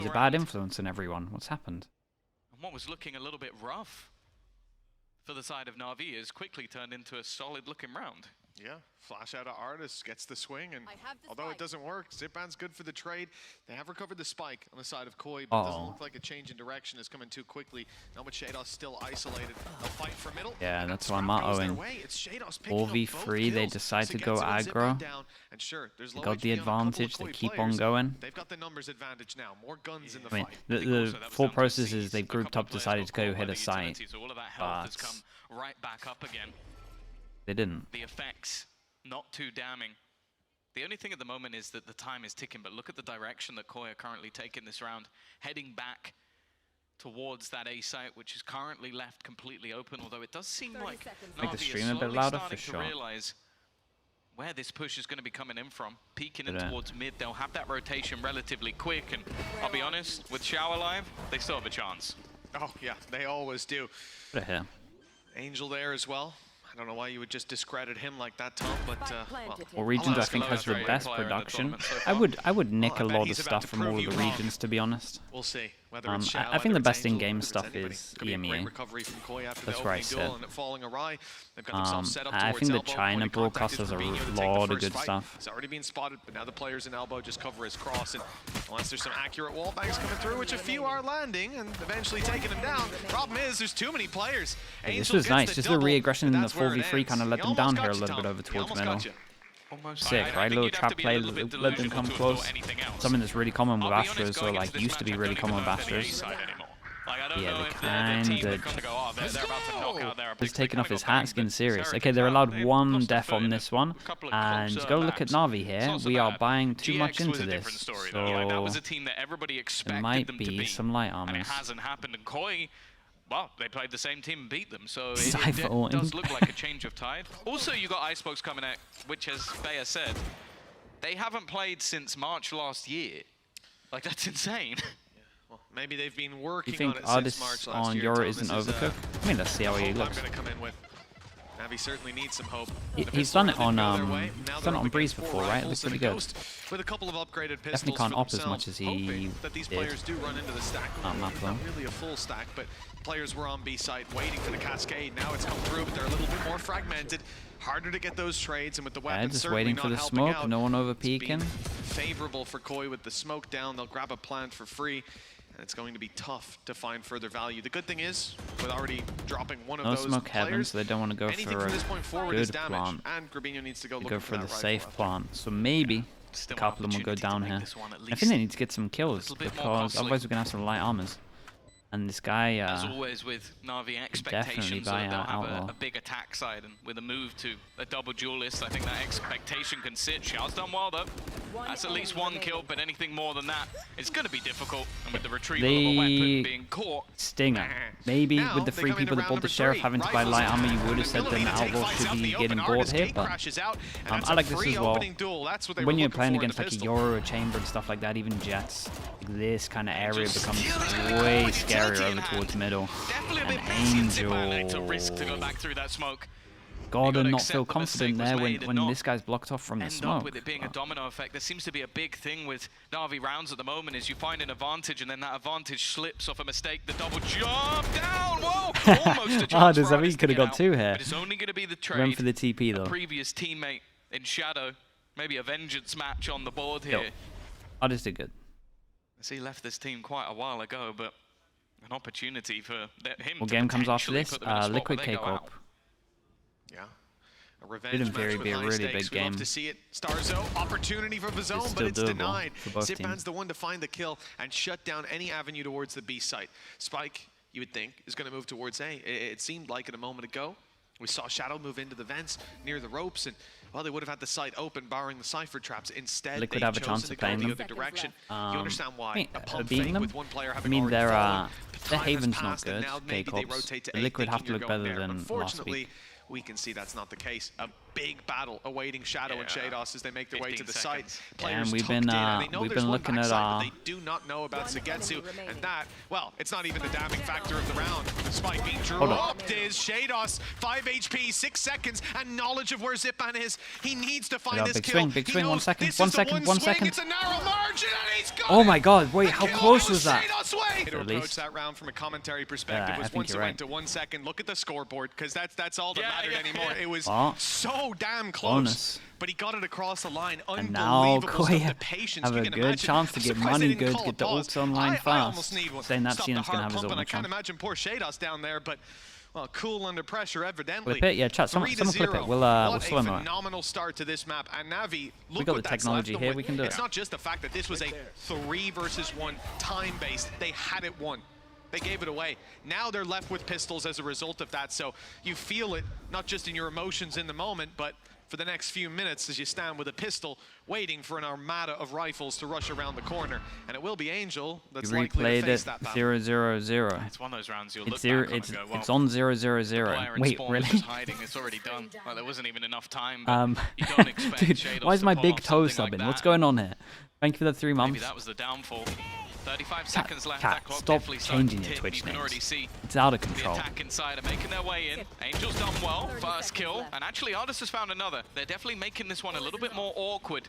He's a bad influence on everyone. What's happened? And what was looking a little bit rough for the side of Na'Vi is quickly turned into a solid-looking round. Yeah, flash out of Artis, gets the swing, and although it doesn't work, Zipman's good for the trade. They have recovered the spike on the side of Koi, but it doesn't look like a change in direction is coming too quickly. Now with Shados still isolated, they'll fight for middle. Yeah, that's why I'm mottoing. 4v3, they decide to go aggro. They got the advantage, they keep on going. They've got the numbers advantage now, more guns in the I mean, fight. the full process is they've grouped up, decided to go hit a site, but right back up again. They didn't. The effects, not too damning. The only thing at the moment is that the time is ticking, but look at the direction that Koi are currently taking this round, heading back towards that A site, which is currently left completely open, although it does seem like Make the Na'Vi stream is a bit slowly louder starting for to sure. realize where this push is going to be coming in from. Peeking in towards mid, they'll have that rotation relatively quick, and I'll be honest, with Shower Live, they still have a chance. Oh yeah, they always do. What a hit. Angel there as well. I don't know why you would just discredit him like that, Tom, but well, Regions I think has the best production. I would nick a lot of stuff from all of the regions, to be honest. We'll see. I think the best in-game stuff is EMEA. That's where I sit. I think the China broadcast has a lot of good stuff. It's already been spotted, but now the players in elbow just cover his cross, and unless there's some accurate wall bangs coming through, which a few are landing and eventually taking him down. Problem is, there's too many players. Hey, this was nice. Just the re-aggression in the 4v3 kind of let them down here a little bit over towards middle. Sick, right? Little trap play, let them come close. Something that's really common with Astros, or like used to be really common with Astros. Yeah, they kind of just taking off his hat, getting serious. Okay, they're allowed one death on this one, and go look at Navi here. We are buying too much into this, so there might be some light armors. Well, they played the same team and beat them, so it does look like a change of tide. Also, you got Icebox coming out, which, as Bea said, they haven't played since March last year. Like, that's insane. Yeah, well, maybe they've been working on it since March last year. On Euro isn't overcooked? I mean, let's see how he looks. Navi certainly needs some hope. He's done it on Breeze before, right? It looks pretty good. With a couple of upgraded pistols, definitely can't op as much as he that these players do run into the stack. Not really a full stack, but players were on B side waiting for the cascade. Now it's come through, but they're a little bit more fragmented. Harder to get those trades, and with the weapons just waiting for the smoke. Out, no one over peeking. Favorable for Koi with the smoke down. They'll grab a plant for free. And it's going to be tough to find further value. The good thing is, with already dropping one of those smoke players, heaven, so they don't want to go for a good plant. And Grabinho needs to go, for the safe plant. So maybe a couple of them will go down here. I think they need to get some kills, because otherwise we're going to have some light armors. And this guy, as always with Navi expectations, they'll have a big attack side, and with a move to a double duelist, I think that expectation can sit. Xiao's done well though. That's at least one kill, but anything more than that, it's going to be difficult. And with the retrieval of a weapon being caught, Stinger. Maybe with the 3 people that bought the Sheriff having to buy light armor, you would have said then Outlaw should be getting bought here, but I like this as well. When you're playing against like a Euro, a Chamber and stuff like that, even Jets, like this kind of area becomes way scarier over towards middle. And Angel. Gotta not feel confident there when this guy's blocked off from the smoke. With it being a domino effect, there seems to be a big thing with Navi rounds at the moment is you find an advantage and then that advantage slips off a mistake. The double jump down, whoa! Almost a chance does that mean he could have got 2 here? But it's only going to be the trade. Run for the TP though. A previous teammate in Shadow, maybe a vengeance match on the board here. Artist did good. He left this team quite a while ago, but an opportunity for him what to game comes after this? Liquid K-Corp. Yeah. A revenge match with high stakes. We love to see it. Starzo, opportunity for Vazone, but it's denied. Zipman's the one to find the kill and shut down any avenue towards the B site. Spike, you would think, is going to move towards A. It seemed like it a moment ago. We saw Shadow move into the vents near the ropes, and well, they would have had the site open, barring the Cypher traps. Instead, Liquid have a chance of playing them. The direction. You understand why? A pump fake with one player having their Haven's not good. K-Corps. Liquid have to look better than last week. we can see that's not the case. A big battle awaiting Shadow and Shados as they make their way to the site. And we've been looking at they do not know about Sugetsu, and that, well, it's not even the damning factor of the round. The spike being dropped is Shados, 5 HP, 6 seconds, and knowledge of where Zipan is. He needs to find this kill. Big swing, 1 second, 1 second, 1 second. It's a narrow margin, and he's got oh my god, wait, how close was that? To approach that round from a commentary perspective was once it went to 1 second. Look at the scoreboard, because that's all that mattered anymore. It was so damn close, but he got it across the line. And now Koi have a good imagine. chance to get money good, get the ults online fast. Saying that Xenon's going to have his ult. I can't imagine poor Shados down there, but well, cool under pressure evidently. Clip it, yeah, chat. Someone clip it. We'll slow him out. Phenomenal start to this map, and Navi, look we got the technology here. We can do it. It's not just the fact that this was a 3 versus 1 time-based. They had it won. They gave it away. Now they're left with pistols as a result of that. So you feel it, not just in your emotions in the moment, but for the next few minutes as you stand with a pistol waiting for an armada of rifles to rush around the corner. And it will be Angel that's likely to face that battle. 0-0-0. It's one of those rounds you'll it's look back on and go, well, it's on 0-0-0. Wait, really? Hiding. It's already done. Well, there wasn't even enough time. You don't expect dude, Shadows why is my big toe subbing? Like what's going on here? Thank you for the 3 months. Maybe that was the downfall. 35 seconds left. Cat, stop changing your Twitch names. It's out of control. The attack inside are making their way in. Angel's done well. First kill. And actually, Artis has found another. They're definitely making this one a little bit more awkward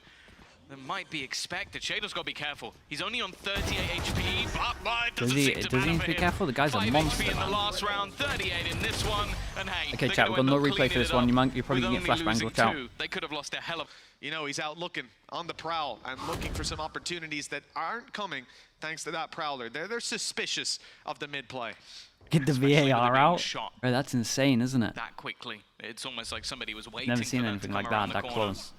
than might be expected. Shadow's got to be careful. He's only on 38 HP, but does he need to be careful? The guy's a monster. 5 HP in the last round, 38 in this one. And hey, okay, chat, we've got no replay for this one. You're probably going to get flashbang. Watch out. They could have lost a hell of... You know, he's out looking on the prowl and looking for some opportunities that aren't coming thanks to that prowler. They're suspicious of the mid play. Get the VAR out. Bro, that's insane, isn't it? That quickly. It's almost like somebody was waiting. Never seen anything like that close.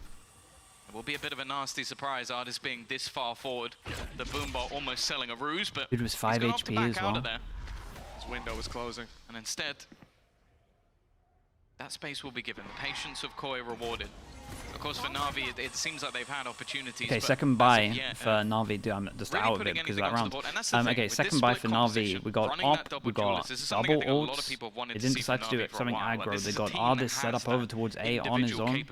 It will be a bit of a nasty surprise, Artis being this far forward. The Boombot almost selling a ruse, but it was 5 HP as well. His window was closing. And instead, that space will be given. The patience of Koi rewarded. Of course, for Navi, it seems like they've had opportunities. Okay, second buy for Navi. Dude, I'm just really out of it because of that round. Okay, second buy for Navi. We got op, we got double ults. They didn't decide to do it something aggro. They got Artis set up over towards A on his own.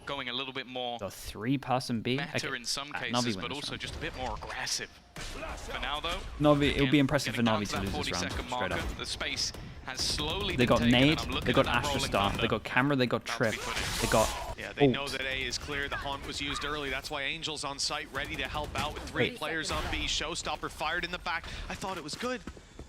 Going a little bit more the 3-person B. Better in some cases, but also just a bit more aggressive. For now, though, Navi, it'll be impressive for Navi to lose this round. Straight up. The space has slowly they got Nade, they got Astra Star, they got Camera, they got Trip, they got they know that A is clear. The Haunt was used early. That's why Angel's on site, ready to help out with 3 players on B. Showstopper fired in the back. I thought it was good,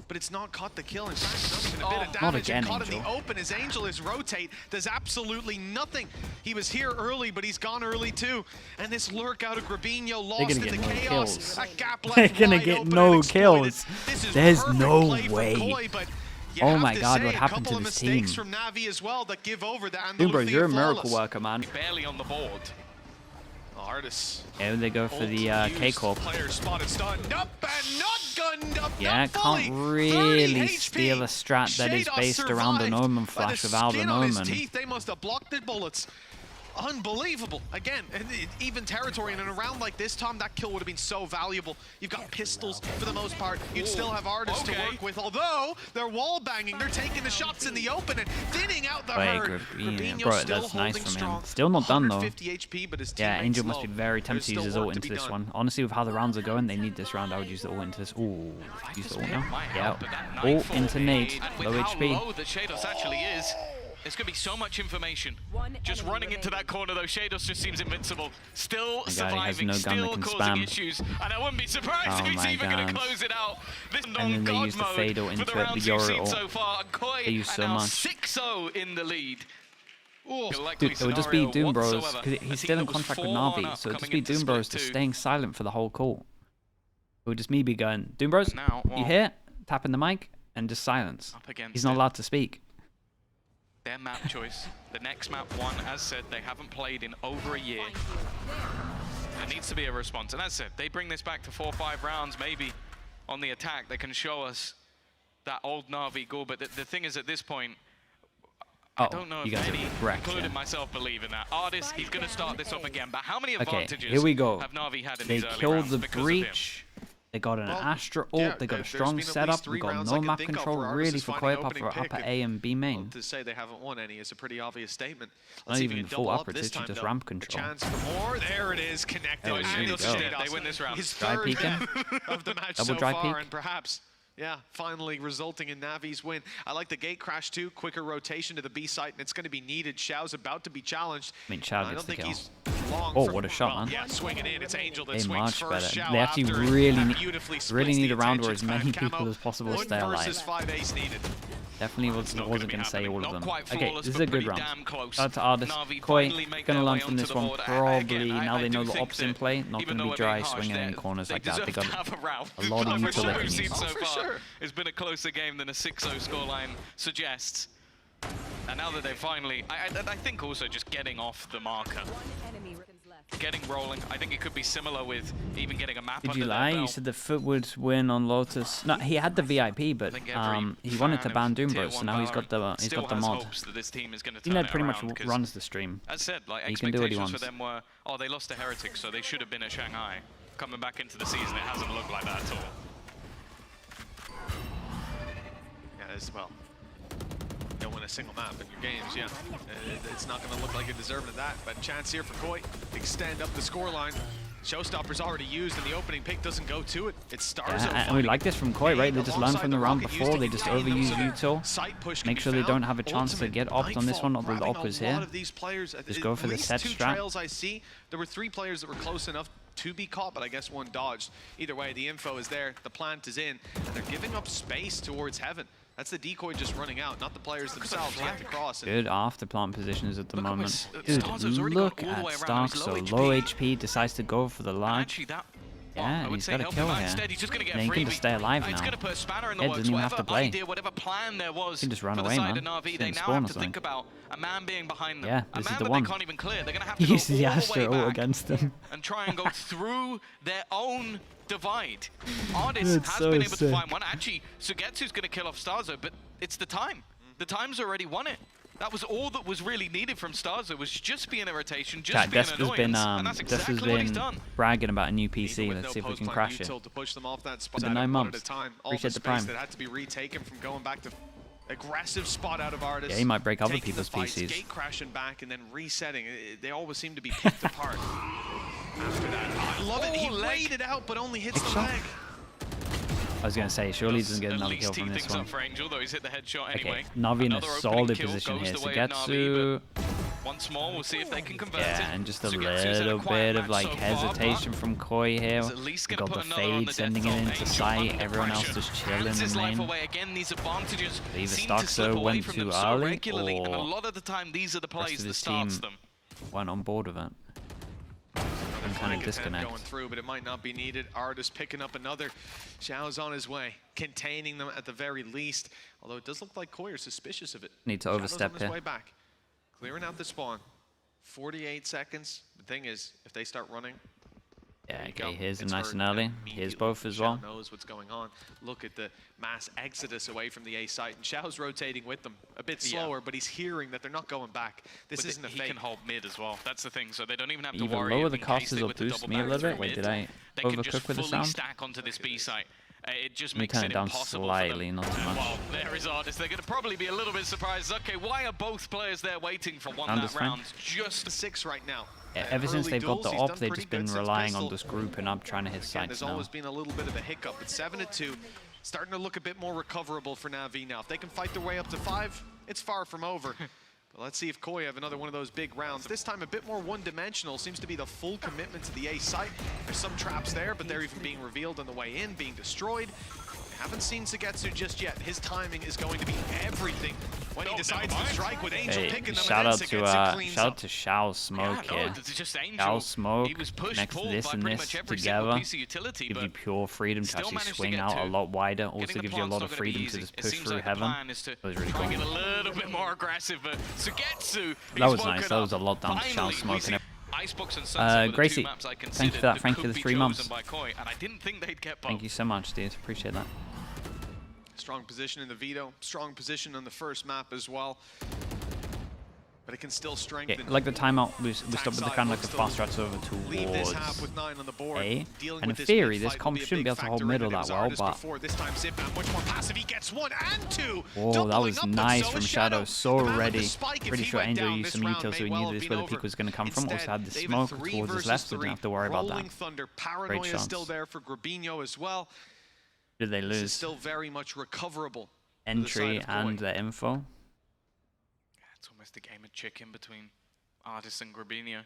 but it's not caught the kill. In fact, not even a bit of damage. Again, caught in the open as Angel is rotate. Does absolutely nothing. He was here early, but he's gone early too. And this lurk out of Grabinho lost in the chaos. A gap left. They're gonna get no kills. There's no way. Koi, oh my god, what happened to this team? From Navi as well that give over the dude, bro, you're a miracle worker, man. Barely on the board. Artis. Yeah, they go for the K-Corp. Player spotted, stunned up and not gunned up. Yeah, can't really steal a strat that is based around an Omen flash without an Omen. They must have blocked the bullets. Unbelievable. Again, even territory in a round like this, Tom, that kill would have been so valuable. You've got pistols for the most part. You'd still have Artis to work with, although they're wall banging. They're taking the shots in the open and thinning out the herd. Bro, that's nice from him. Still not done though. HP, but his yeah, Angel must be very tempted to use his ult into this one. Honestly, with how the rounds are going, they need this round. I would use the ult into this. Ooh, use the ult now. Yeah, ult into Nade. Low HP. The Shados actually is. There's going to be so much information. Just running into that corner, though, Shados just seems invincible. Still surviving, still causing issues. And I wouldn't be surprised if he's even going to close it out. This and then they use the Fatal into it, the Yoro ult. So far. Koi they use so much. 6-0 in the lead. Dude, it would just be Doom Bros, because he's still in contract with Navi, so it would just be Doom Bros just staying silent for the whole call. It would just me be going, Doom Bros, you hear? Tapping the mic, and just silence. He's not allowed to speak. Their map choice. The next map one, as said, they haven't played in over a year. There needs to be a response. And as said, they bring this back to 4 or 5 rounds, maybe on the attack. They can show us that old Navi goal. But the thing is, at this point, I don't know if any, including myself, believe in that. Artis, he's going to start this off again. But how many advantages here we go. have Navi had in they these early killed rounds the breach. They got an Astra ult, they got a strong setup, we got no map control really for koi apart for upper A and B main. To say they haven't won any is a pretty obvious statement. Not even full upper, it's literally just ramp control. Chance for more. There it is, connected. They win this round. His Dry third peeking. of the match Double so dry far, peek. and perhaps, yeah, finally resulting in Navi's win. I like the gate crash too, quicker rotation to the B site, and it's going to be needed. Xiao's about to be challenged. I mean, Xiao gets the kill. Oh, what a shot, man. Yeah, swinging in. It's Angel that They swings much first. better. Xiao They actually after really need a round where as many Camo. people as possible stay One alive. versus 5 ace needed. Definitely wasn't going to say all of them. Okay, this is a good round. Shout out to Artist. Koi gonna learn from this one. Probably now they know the ops in play. Not going to be dry swinging in corners like that. They got a lot of utility needs. So far, it's been a closer game than a 6-0 scoreline suggests. And now that they finally, I think also just getting off the marker, getting rolling. I think it could be similar with even getting a map. Did you lie? You said the Foot would win on Lotus. No, he had the VIP, but he wanted to ban Doombro, so now he's got the mod. That pretty much runs the stream. As said, like he can do what he wants. For them were, oh, they lost to Heretics, so they should have been at Shanghai. Coming back into the season, it hasn't looked like that at all. Yeah, as well. Don't win a single map in your games, yeah. It's not going to look like it deserved of that, but chance here for Koi. Extend up the scoreline. Showstopper's already used, and the opening pick doesn't go to it. It's Starzo. Yeah, and we like this from Koi, right? They just learn from the round before. They just overuse util. Make sure they don't have a chance to get opt on this one, although the op is here. Just go for the set strat. I see. There were 3 players that were close enough to be caught, but I guess one dodged. Either way, the info is there, the plant is in, and they're giving up space towards heaven. That's the decoy just running out, not the players themselves yet to cross. Good after plant positions at the moment. Dude, look at Stark, so low HP, decides to go for the large. Yeah, he's got a kill here. And he can just stay alive now. Ed doesn't even have to play. He can just run away, man. Didn't spawn or something. Yeah, this is the one. He uses the Astra ult against them. And try and go through their own divide. Artist has been able to find one. Actually, Sugetsu's going to kill off Starzo, but it's the time. The time's already won it. That was all that was really needed from Starzo, was just be an irritation, just be an annoyance, and that's exactly what he's done. Bragging about a new PC. Let's see if we can crash it. For the 9 months. Appreciate the prime. That had to be retaken from going back to aggressive spot out of Artist. Yeah, he might break other people's PCs. Gate crashing back and then resetting. They always seem to be picked apart. After that, I love it. He laid it out, but only hits the leg. I was going to say, surely he doesn't get another kill from this one. Okay, Navi in a solid position here. Sugetsu. Once more, we'll see if they can convert yeah, and just a little bit of like hesitation from Koi here. We got the fade sending it into sight. Everyone else just chilling in lane. Either Starkso went too early, or the rest of his team went on board with it. Kind of disconnect. Going through, but it might not be needed. Artist picking up another. Xiao's on his way, containing them at the very least. Although it does look like Koi are suspicious of it. Need to overstep on his way back. Clearing out the spawn. 48 seconds. The thing is, if they start running. Yeah, okay, here's a nice and early. Here's both as well. Knows what's going on. Look at the mass exodus away from the A site, and Xiao's rotating with them a bit slower, but he's hearing that they're not going back. This isn't a fake. He can hold mid as well. That's the thing. So they don't even have to worry. Even lower the costs will boost me a little bit. Wait, did I overcook with the sound? Stack onto this B site. It just makes it impossible slightly, not too much. Well, there is Artist. They're going to probably be a little bit surprised. Okay, why are both players there waiting for that round? Just 6 right now. Yeah, ever since they've got the op, they've just been relying on just grouping up, trying to hit sites There's now. always been a little bit of a hiccup. It's 7-2. Starting to look a bit more recoverable for Navi now. If they can fight their way up to 5, it's far from over. But let's see if Koi have another one of those big rounds. This time a bit more one-dimensional. Seems to be the full commitment to the A site. There's some traps there, but they're even being revealed on the way in, being destroyed. Haven't seen Sugetsu just yet. His timing is going to be everything when he decides to strike with Angel picking them. Shout out to Xiao's smoke here. Xiao's smoke next to this and this together gives you pure freedom to actually swing out a lot wider. Also gives you a lot of freedom to just push through heaven. That was really cool. A little bit more aggressive, but Sugetsu. That was nice. That was a lot down to Xiao's smoke. Gracie, thank you for that. Thank you for the 3 months. Thank you so much, dude. Appreciate that. Strong position in the veto. Strong position on the first map as well. but it can still strengthen. Yeah, like the timeout, we stopped with the kind of like the fast strats over towards A. And in theory, this comp shouldn't be able to hold middle that well, but... This time Zipman much more passive. He gets 1 and 2. Whoa, that was nice from Shadow. So ready. Pretty sure Angel used some util, so he knew this where the peak was going to come from. Also had the smoke towards his left, so didn't have to worry about that. Great chance. Still there for Grabinho as well. Did they lose? Still very much recoverable. Entry and the info. It's almost a game of chicken between Artis and Grabinho.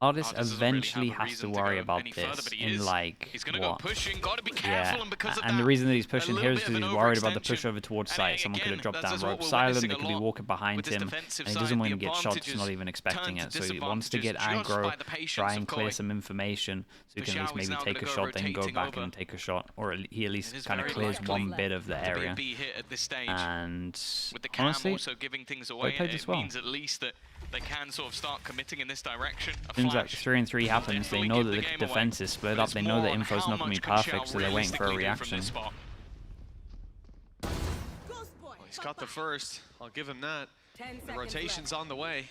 Artis eventually has to worry about this in like he's gonna go pushing, gotta be careful, and because of and the reason that he's pushing here is because he's worried about the push over towards site. Someone could have dropped down rope silent, they could be walking behind him, and he doesn't want to get shot, just not even expecting it. So he wants to get aggro, try and clear some information, so he can at least maybe take a shot, then go back and take a shot, or he at least kind of clears one bit of the area. And honestly, they played this well. They can sort of start committing in this direction. As soon as that 3-on-3 happens, they know that the defense is split up, they know the info's not going to be perfect, so they're waiting for a reaction. Well, he's got the first, I'll give him that. The rotation's on the way.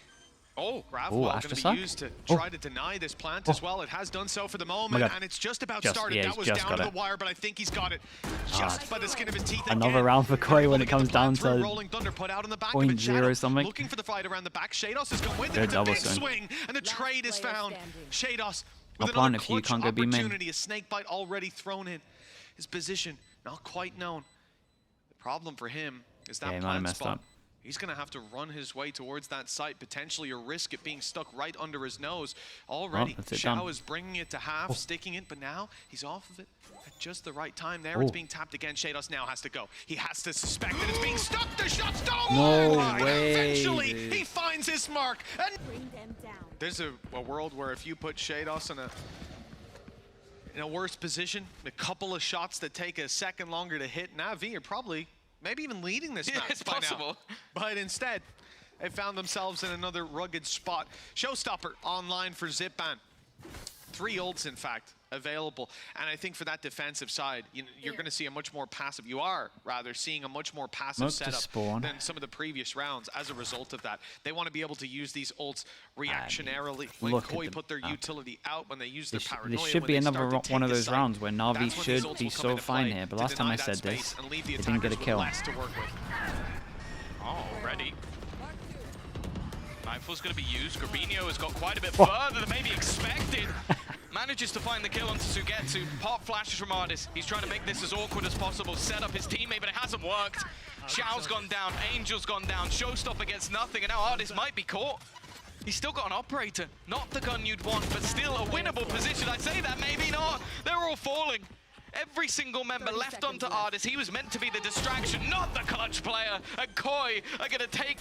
Oh, Gravwell going to be used to try to deny this plant as well. It has done so for the moment, and it's just about started. Yeah, that was down to the wire, but I think he's got it just by the skin of his teeth. Another round for Koi when it comes down to Rolling Thunder put out on the back 0.0 something. Looking for the fight around the back. Shados is going with it. It's a big swing, and the trade is found. Shados with another clutch opportunity. A snake bite already thrown in. His position not quite known. The problem for him is that plant spot. He's going to have to run his way towards that site, potentially, or risk it being stuck right under his nose. Already, Xiao is bringing it to half, sticking it, but now he's off of it at just the right time there. It's being tapped again. Shados now has to go. He has to suspect that it's being stuck. The shot's done. No way. Eventually, he finds his mark. And there's a world where if you put Shados in a worse position, a couple of shots that take a second longer to hit, Navi are probably maybe even leading this match. It's possible. But instead, they found themselves in another rugged spot. Showstopper online for Zipman. 3 ults, in fact, available. And I think for that defensive side, you're going to see a much more passive, seeing a much more passive setup than some of the previous rounds as a result of that. They want to be able to use these ults reactionarily. When Koi put their utility out, when they use their paranoia. This should be another one of those rounds where Navi should be so fine here. But last time I said this, they didn't get a kill. Already. Nightfall's going to be used. Grabinho has got quite a bit further than maybe expected. Manages to find the kill onto Sugetsu. Pop flashes from Artis. He's trying to make this as awkward as possible. Set up his teammate, but it hasn't worked. Xiao's gone down. Angel's gone down. Showstopper gets nothing, and now Artis might be caught. He's still got an operator. Not the gun you'd want, but still a winnable position. I say that, maybe not. They're all falling. Every single member left onto Artis. He was meant to be the distraction, not the clutch player. And Koi are going to take...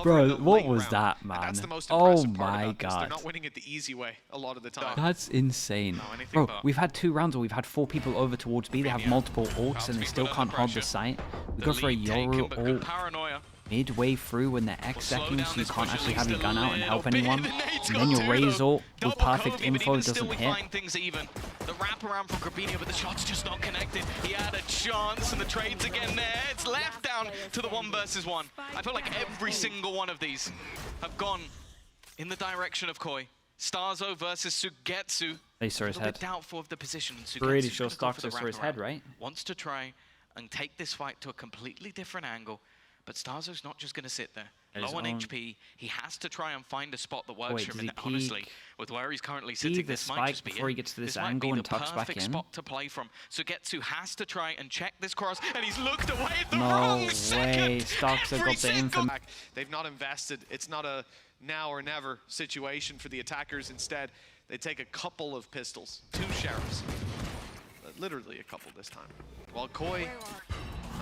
Bro, what was that, man? Oh my god. They're not winning it the easy way a lot of the time. That's insane. Bro, we've had 2 rounds where we've had 4 people over towards B. They have multiple ults and they still can't hold the site. We go for a Yoru ult midway through when they're X seconds, so you can't actually have your gun out and help anyone. And then your Raze ult with perfect info doesn't hit. The wraparound from Grabinho, but the shot's just not connected. He had a chance, and the trade's again there. It's left down to the 1 versus 1. I feel like every single one of these have gone in the direction of Koi. Starzo versus Sugetsu. They saw his head. Doubtful of the position. Pretty sure Starzo saw his head, right? Wants to try and take this fight to a completely different angle. But Starzo's not just going to sit there. Low on HP, he has to try and find a spot that works for him. And honestly, with where he's currently sitting, this might just be before he gets to this angle and tucks back in. Perfect spot to play from. Sugetsu has to try and check this cross, and he's looked away at the wrong second. No way, Starzo got the info. They've not invested. It's not a now or never situation for the attackers. Instead, they take a couple of pistols, 2 sheriffs. Literally a couple this time. While Koi,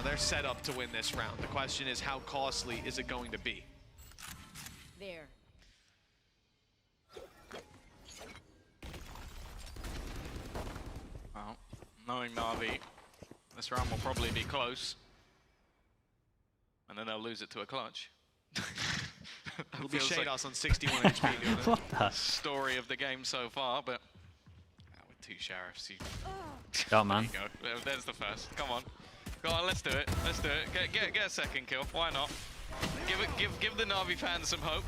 they're set up to win this round. The question is, how costly is it going to be? There. Well, knowing Navi, this round will probably be close. And then they'll lose it to a clutch. It'll be Shados on 61 HP doing it. What the? Story of the game so far, but with 2 sheriffs, you... Go, man. There you go. There's the first. Come on. Go on, let's do it. Let's do it. Get a second kill. Why not? Give the Navi fans some hope.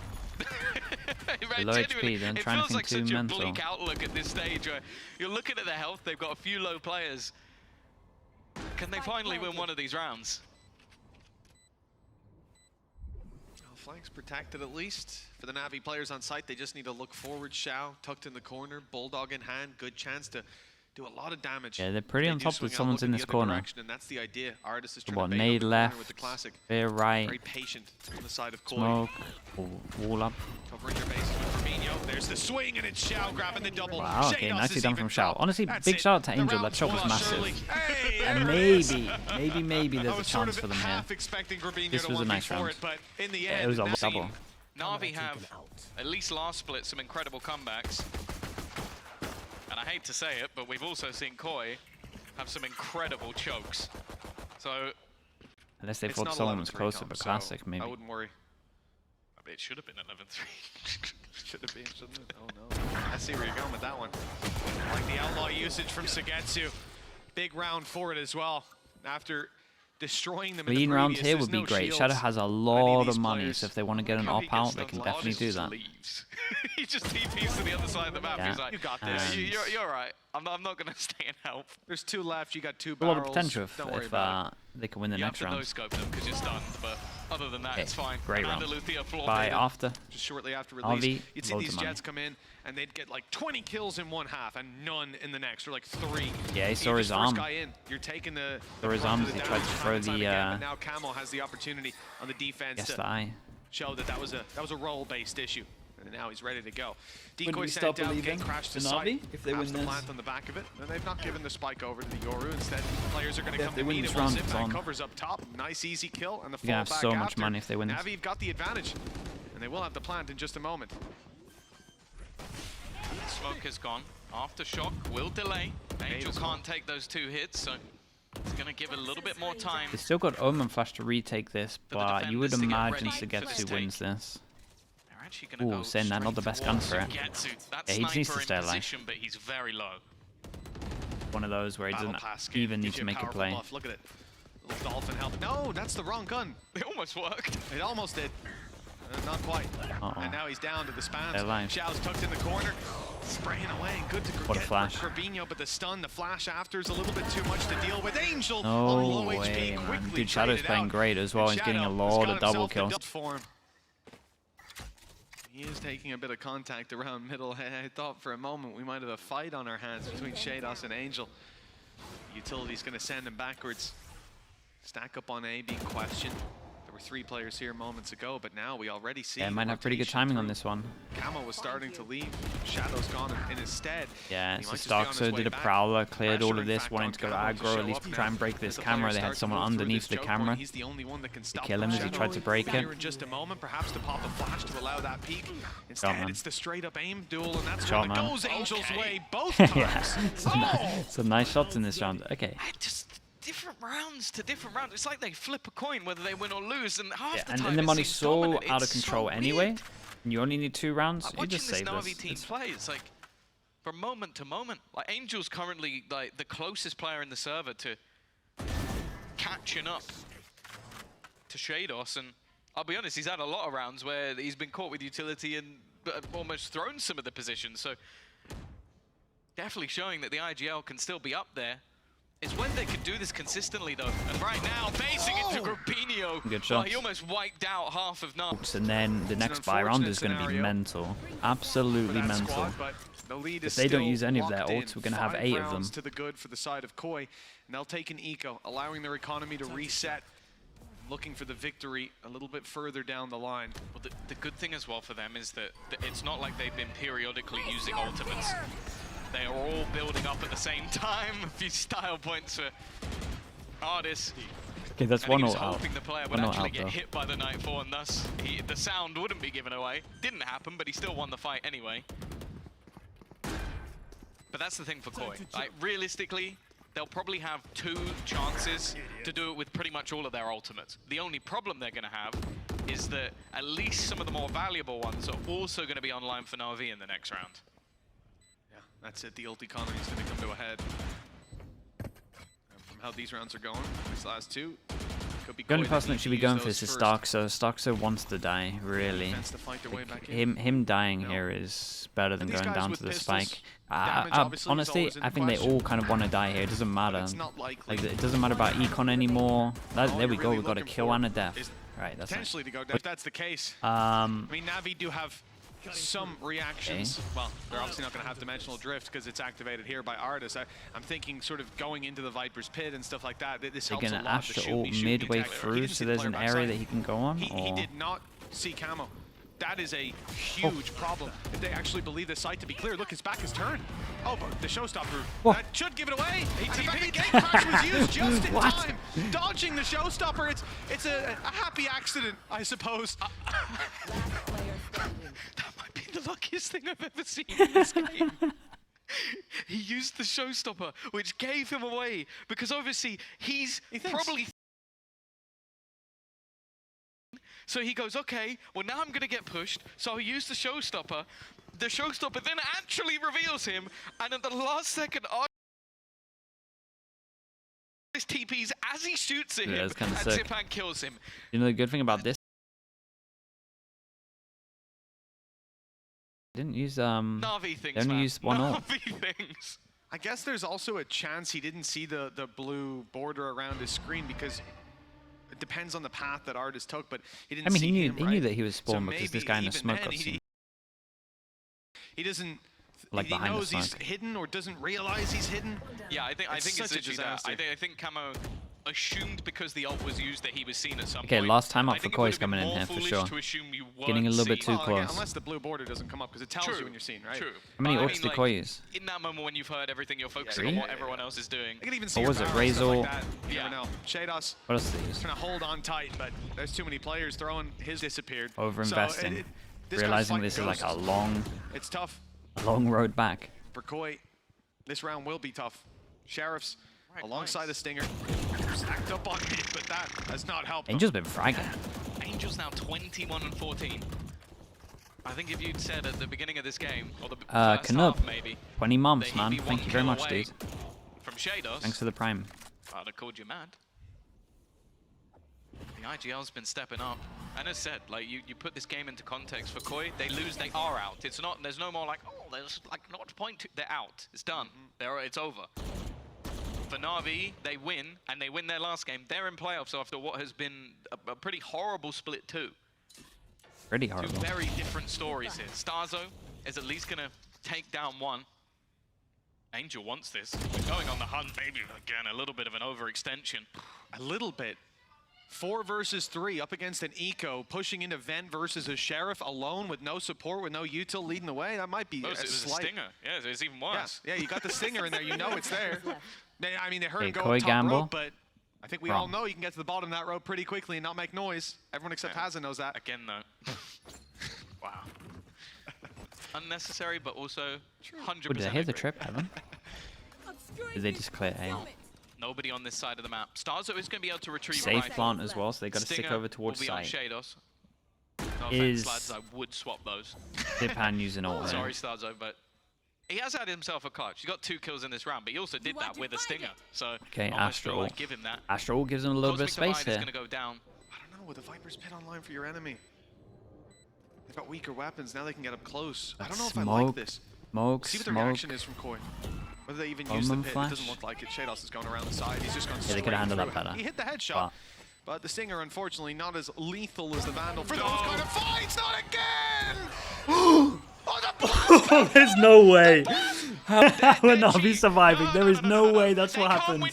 Low HP, then it trying feels to like think such too a mental. bleak outlook at this stage where you're looking at their health, they've got a few low players. Can they finally win one of these rounds? Well, flanks protected at least. For the Navi players on site, they just need to look forward. Xiao tucked in the corner, Bulldog in hand, good chance to do a lot of damage. Yeah, they're pretty on top with someone's in this corner. And that's the idea. Artist is trying What, to bait nade up left, with the classic. spear right, Very patient on the side of Koi. smoke, wall up. Covering their bases with Fabinho. There's the swing, and it's Xiao grabbing the double. Wow, okay, Shados nicely is done even from Xiao. top. Honestly, That's big it. shout out to The Angel. That round's shot was won, massive. Shirley. Hey, And there it is. maybe there's I a was chance sort for of them here. half expecting Fabinho This to was a 1v4 nice round. it, but in the Yeah, end, it was a Navi- double. Navi have, at least last split, some incredible comebacks. And I hate to say it, but we've also seen Koi have some incredible chokes. So, Unless they It's thought not someone was 11-3 closer, comp, but so classic maybe. I wouldn't worry. I mean, it should have been 11-3. Should have been, shouldn't it? Oh no. I see where you're going with that one. I like the outlaw usage from Sagetsu. Big round for it as well. After destroying them in Clean the round previous, here there's would be no great. shields Shadow has a on any lot these of money, players. so if they want to get an How op he out, gets they the can loudest definitely do just that. leaves. He just TPs to the other side of the map. Yeah. He's like, You got this. You're right. I'm not going to stay and help. There's two left. You got two A barrels. lot of potential Don't worry if about it. they can win the You next have to round. no-scope them because you're stunned, but other than that, Okay, it's fine. great And round. Andalusia floor By baited. after. Just shortly after release, RV, you'd see loads these of money. Jets come in and they'd get like 20 kills in one half and none in the next, or like 3. Yeah, he saw You're his just first arm. guy in. You're taking the Saw his brunt arm of as the he tried to damage throw time and time the, again, but now Camo has the opportunity on the defense Guess to the eye. show that that was a role-based issue. And now he's ready to go. When do Decoy we sent start down, believing Gate crashed to in site. Navi if they Has win the this? plant on the back of it, and they've not given the spike over to the Yoru. Instead, players are going to Yeah, come if they to win meet this him while round, it's Zipman on. covers up top. Nice easy kill, and the You're gonna have fallback so much after. money if they win this. Navi have got the advantage, and they will have the plant in just a moment. Smoke is gone. Aftershock will delay. Angel as well. can't take those 2 hits, so it's going to give it a little bit more time. They still got Omen Flash to retake this, the but you would defenders to get imagine ready for this Sagetsu wins this. They're actually going to Ooh, go saying that, not the straight best gun towards for it. Sagetsu. That Yeah, he just needs to sniper stay in alive. position, but he's very low. One of those where he Battle doesn't pass skin even need gives to you make a powerful play. buff. Look at it. Little dolphin help. No, that's the wrong gun. It almost worked. It almost did. Not quite. Uh-oh. And now he's down to the spans. They're alive. Xiao's tucked in the corner. Spraying away. Good to What a get flash. Fabinho, but the stun, the flash after is a little bit too much to deal with. Angel No on low way, HP man. quickly Dude, Shadow's traded playing out. great as well. And He's getting a Shadow lot has of got double himself the kills. double form. He is taking a bit of contact around middle. I thought for a moment we might have a fight on our hands between Shados and Angel. Utility's going to send him backwards. Stack up on A being questioned. There were 3 players here moments ago, but now we already see. Yeah, the might have pretty good rotation timing on through. this one. Camo was starting to leave. Shadow's gone in his stead. Yeah, He so might just be on his Starkso way did a back. prowler, cleared all Pressure, of in this, fact, wanting on to go Camo aggro, show at least up try now. and break this As the camera. players They start had to someone move through underneath this the choke camera. point, he's the only one that can stop kill him as he Shadow. tried to break it. Here in just a moment, perhaps to pop a flash to allow that peek. Instead, man. it's the straight up aim duel, and that's Shot, one that man. goes Angel's Okay. way both Yeah, times. some nice shots in this round. Okay. Just different rounds to different rounds. It's like they flip a coin whether they win or lose, and half Yeah, the and, time and the it money's seems so dominant. out of It's so control weird. anyway. And you only need 2 rounds. Like You watching just this save Navi this. team It's play, it's like from moment to moment. Like Angel's currently like the closest player in the server to catching up to Shados, and I'll be honest, he's had a lot of rounds where he's been caught with utility and almost thrown some of the positions. So definitely showing that the IGL can still be up there. It's when they can do this consistently, though. And right now, facing into Gruppinho. Good Well, shots. he almost wiped out half of Navi. And then the next buy round is going to be scenario mental. Absolutely for that mental. squad, but the lead is If they don't still use any of their locked in. ults, we're gonna have 5 8 of them. rounds to the good for the side of Koi, and they'll take an eco, allowing their economy to reset, looking for the victory a little bit further down the line. Well, the good thing as well for them is that it's not like they've been periodically using ultimates. They are all building up at the same time. A few style points for Artis. Okay, that's And one he was ult out. hoping the player would One ult actually out, get though. hit by the Nightfall, and thus the sound wouldn't be given away. Didn't happen, but he still won the fight anyway. But that's the thing for Koi. Like, realistically, they'll probably have 2 chances to do it with pretty much all of their ultimates. The only problem they're going to have is that at least some of the more valuable ones are also going to be online for Navi in the next round. Yeah, that's it. The ult economy is going to come to a head. And from how these rounds are going, these last 2, The only person that should be going for this is Starkso. Starkso wants to die, really. Like, him dying here is better than going down to the spike. Honestly, I think they all kind of want to die here. It doesn't matter. Like, it doesn't matter about econ anymore. There we go. We got a kill and a death. Right, that's potentially to go down. If that's the case, I mean, Navi do have some reactions. Okay. Well, they're obviously not going to have dimensional drift because it's activated here by Artis. I'm thinking sort of going into the Viper's pit and stuff like that. This helps a lot. Ash to ult midway through, so there's an area that he can go on. He did not see camo. That is a huge problem. If they actually believe the site to be clear, look, his back is turned. Oh, but the showstopper, that should give it away. And in fact, the gate crash was used just in time. Dodging the showstopper, it's a happy accident, I suppose. That might be the luckiest thing I've ever seen in this game. He used the showstopper, which gave him away, because obviously he's probably... So he goes, okay, well now I'm going to get pushed, so I'll use the showstopper. The showstopper then actually reveals him, and at the last second, this TPs as he shoots at him, and Zipan kills him. You know the good thing about this? Didn't use Navi things, they only used one ult. Things. I guess there's also a chance he didn't see the blue border around his screen because it depends on the path that Artis took, but he didn't see him, he knew that he was spawned because this guy in the smoke got seen. He doesn't, like, he knows he's hidden or doesn't realize he's hidden. Yeah, I think it's literally that. I think Camo assumed because the ult was used that he was seen at some point. Okay, last time up for Koi's coming in here for sure. Getting a little bit too close. Unless the blue border doesn't come up because it tells you when you're seen, right? True. How many ults did Koi use? In that moment when you've heard everything, you're focusing on what everyone else is doing. I can even see what was it, Razor? Like you never know. Shados. What else did he use? Trying to hold on tight, but there's too many players throwing. His disappeared. Over-investing. Realizing this is like a long... It's tough. A long road back. For Koi, this round will be tough. Sheriffs alongside the Stinger. Stacked up on mid, but that has not helped. Angel's been fragging. Angel's now 21 and 14. I think if you'd said at the beginning of this game, or the first half maybe, 20 months, man. Thank you very much, dude. From Shados. Thanks for the prime. I'd have called you mad. The IGL's been stepping up. And as said, like you put this game into context for Koi, they lose, they are out. It's not, there's no more like, oh, there's like not point to, they're out. It's done. It's over. For Navi, they win, and they win their last game. They're in playoffs after what has been a pretty horrible split too. Pretty horrible. Two very different stories here. Starzo is at least gonna take down one. Angel wants this. We're going on the hunt, maybe again a little bit of an overextension. A little bit. 4 versus 3 up against an eco, pushing into Vent versus a Sheriff alone with no support, with no util leading the way. That might be a slight... Stinger. Yeah, it's even worse. Yes. Yeah, you got the Stinger in there. You know it's there. I mean, they heard him go Koi top gamble. rope, but I think we all know you can get to the bottom of that rope pretty quickly and not make noise. Everyone except Hazen knows that. Again, though. Wow. Unnecessary, but also 100%. Did they hear the trip, Evan? Did they just clear A? Nobody on this side of the map. Starzo is going to be able to retrieve safe plant as well, so they got to stick over towards site. Shados. No offense, lads, I would swap those. Zipan using ult. Sorry, Starzo, but he has had himself a clutch. He got 2 kills in this round, but he also did that with a Stinger. So okay, Astro. Like give him that. Astro gives him a little bit of space here. Going to go down. I don't know, with the Viper's pit online for your enemy. They've got weaker weapons. Now they can get up close. I don't know if I like this. See what the reaction is from Koi. Whether they even use the pit, it doesn't look like it. Shados is going around the side. He's just gone straight they could handle that better. He hit the headshot, but the Stinger, unfortunately, not as lethal as the Vandal for those kind of fights. Not again! Oh, the blast! There's no way. How would Navi surviving? There is no way that's what happened.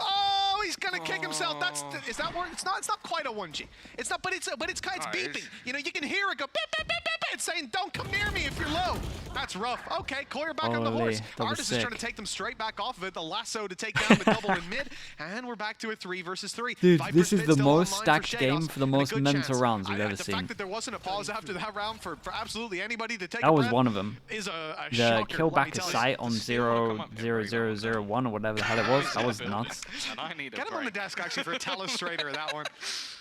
Oh, he's gonna kick himself. Is that where it's not quite a 1G. It's not, but it's beeping. You know, you can hear it go beep beep beep beep beep. It's saying don't come near me if you're low. That's rough. Okay, Koi back on the horse. Artis is trying to take them straight back off of it. The lasso to take down the double in mid, and we're back to a 3 versus 3. Dude, Viper's this is the most stacked game for the most mental rounds we've ever seen. The fact that there wasn't a pause after that round for absolutely anybody to take that was one of them. Is a the kill back of sight on 0-0-0-0-1 or whatever the hell it was. That was nuts. Get him on the desk actually for a telestrator of that one.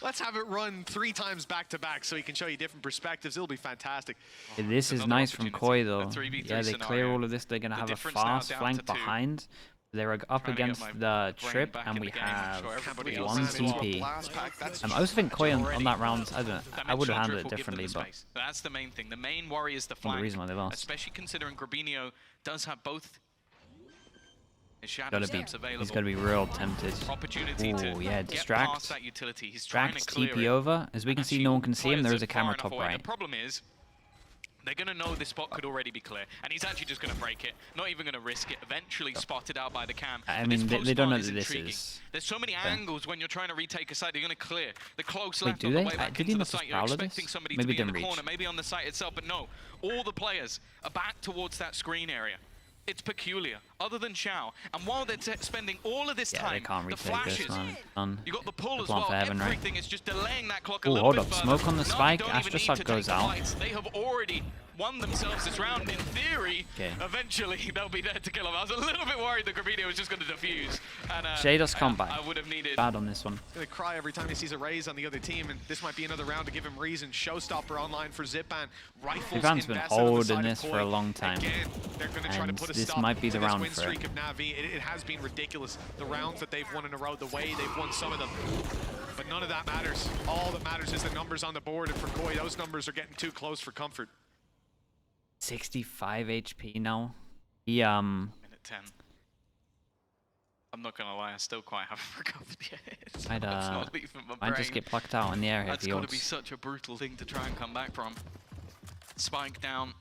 Let's have it run 3 times back to back so he can show you different perspectives. It'll be fantastic. This is nice from Koi though. Yeah, they clear all of this. They're going to have a fast flank behind. They're up against the trip, and we have one TP. I also think koi on that round, I don't know, I would have handled it differently, but that's the main thing. The main worry is the the flank, reason why they lost. especially considering Grabinho does have both his shadow Gotta steps be, available. he's got to be real tempted. Opportunity to yeah, distract. past that utility. He's trying to Distract, clear TP it. over. As we can see, no one can see him. There is a camera Far top enough away. right. The problem is, they're going to know this spot could already be clear, and he's actually just going to break it, not even going to risk it, eventually spotted out by the cam. I mean, they don't know that this intriguing. is... There's so many angles when you're trying to retake a site, they're going to clear. The close Wait, left do on the they? way back Did he into the not site, just you're prowler expecting this? somebody Maybe to be in the didn't corner, reach. maybe on the site itself, but no. All the players are back towards that screen area. It's peculiar, other than Xiao. And while they're spending all of this Yeah, time, they can't the retake this, flashes, man. you got the pull as plan well, for heaven, right? everything is just delaying that clock a Ooh, little hold bit up, further. smoke on the Navi spike, don't even Astra need Sub to goes take the out. fights. They have already won themselves this round. In theory, Okay. eventually they'll be there to kill him. I was a little bit worried that Grabinho was just going to defuse. And Shadows combat. I would have needed... Bad on this one. He's gonna cry every time he sees a raise on the other team, and this might be another round to give him reason. Showstopper online for Zipan. Rifles Zipan's been invested on the holding side of this for Koi. a long time. Again, they're gonna try to And put a this stop might be the to this round win for streak it. of Navi. It has been ridiculous, the rounds that they've won in a row, the way they've won some of them. But none of that matters. All that matters is the numbers on the board, and for Koi, those numbers are getting too close for comfort. 65 HP now. He, Minute 10. I'm not gonna lie, I still quite haven't recovered yet. I'd, It's not leaving my might just brain. get plucked out in the air here. That's got to be such a brutal thing to try and come back from. Spike down,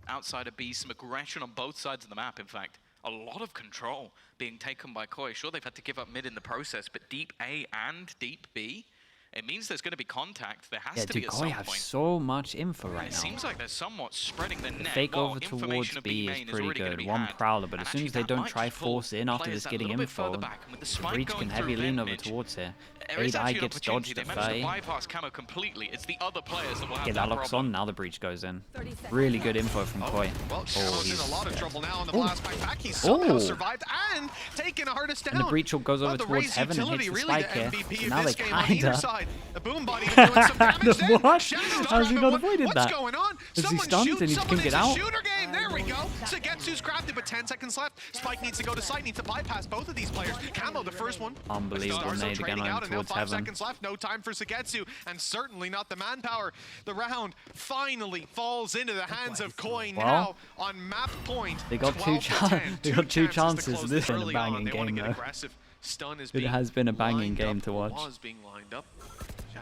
outside of B, some aggression on both sides of the map, in fact. A lot of control being taken by Koi. Sure, they've had to give up mid in the process, but deep A and deep B, it means there's going to be contact. There has to be at Koi some have point. so much info right It now. seems like they're somewhat spreading the net. Fake While over towards information of B is main pretty already gonna good. be One had. prowler, but And as soon as actually they that don't might try just pull force in after players this that getting little bit info, further back. And with the the spike breach going can through heavy lean over Vantage, towards here. there is 8 eye actually an gets opportunity. dodged They to managed to Faye. bypass Camo completely. It's the other players that will have Get that that locks problem. on, now the breach goes in. Really good info from Koi. Well, Oh, he's in a lot of dead. trouble now on the blast fight back. He's somehow Oh. survived and taken hardest down. And the breach goes over Well, the towards Raze heaven and utility hits the really spike the here. MVP So of now this they game on either kinda... side. The boom body doing some damage then. What? Shadows How's he grabbing not one. avoided What's that? going on? Is he Someone stunned shoot, and he someone couldn't get needs a out? shooter game. There we go. Sagetsu's grabbed it, but 10 seconds left. Spike needs to go to site, needs to bypass both of these players. Camo, the first one. Unbelievable Starzo nade again trading on out, and now towards 5 heaven. seconds left. No time for Sagetsu, and certainly not the manpower. The round finally falls into the hands of Koi now on map point. They got 12 two to 10. they got two chances. close This is a early on. banging They want to game get though. aggressive. Stun is It being has been a banging lined game up, to watch. Was being lined up.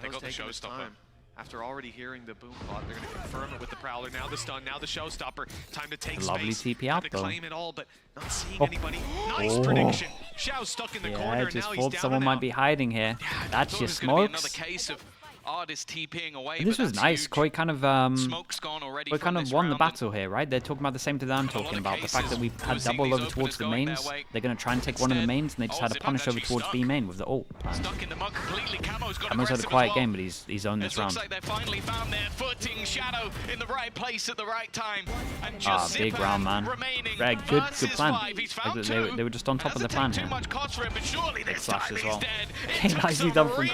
They got the taking his showstopper. time. After already hearing the boom bot, they're going to confirm it with the Prowler. Now the stun, now the showstopper. Time to take Lovely space. TP out, Time to though. claim it all, but not seeing Oh. anybody. Nice Oh. prediction. Xiao's stuck in the corner, Yeah, and just now he's thought down someone and might out. be hiding here. That's your There's gonna be another smokes. case of artists TPing away, And this but was that's nice. huge. Koi kind of Smoke's gone already Koi from kind this of won the round, and battle here, right? They're talking about the same thing that I'm a lot talking of about. The fact that cases, we've had we see double these over towards openers the going mains. their way. They're going to try and take one of the Instead, mains, and they just had a Zipan's punish over actually towards stuck. B main with the ult. Stuck in the mud completely. Camo's got Camo's had a aggressive quiet as well. game, but he's owned this It looks round. like they finally found their footing. Shadow in the right place at the right time. And just Big Zipan round, man. remaining Right, good versus plan. 5. He's found They two. were just on top of the plan Doesn't here. take too much cost for him, but surely this Flash time as he's well. dead. It Okay, took nicely some done from real Koi.